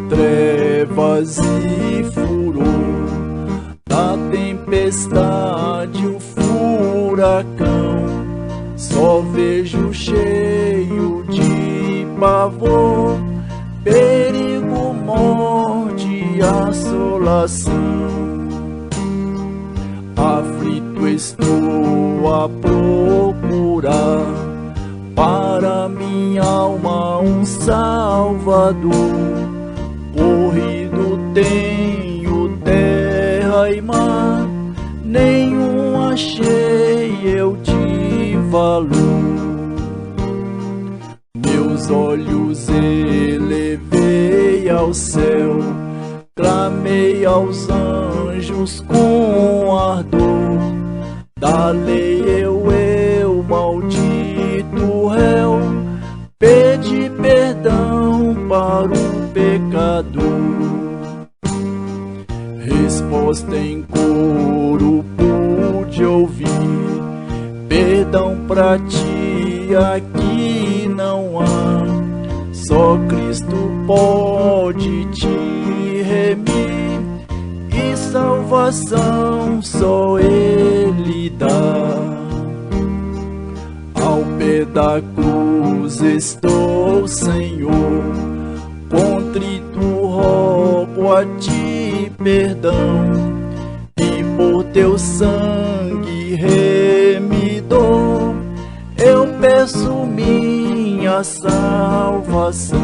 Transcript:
trevas e furor, da tempestade o furacão, só vejo cheio de pavor, perigo, morte e assolação. Aflito estou a procurar para minha alma um Salvador. Corrido tenho terra e mar, nenhum achei eu de valor. Meus olhos elevei ao céu, clamei aos anjos com ardor. Da lei eu maldito réu, pedi perdão para o pecador. Resposta em coro pude ouvir: perdão pra ti aqui não há, só Cristo pode te remir, e salvação só Ele dá. Ao pé da cruz estou, Senhor, contrito rogo a ti perdão, e por teu sangue remidor eu peço minha salvação.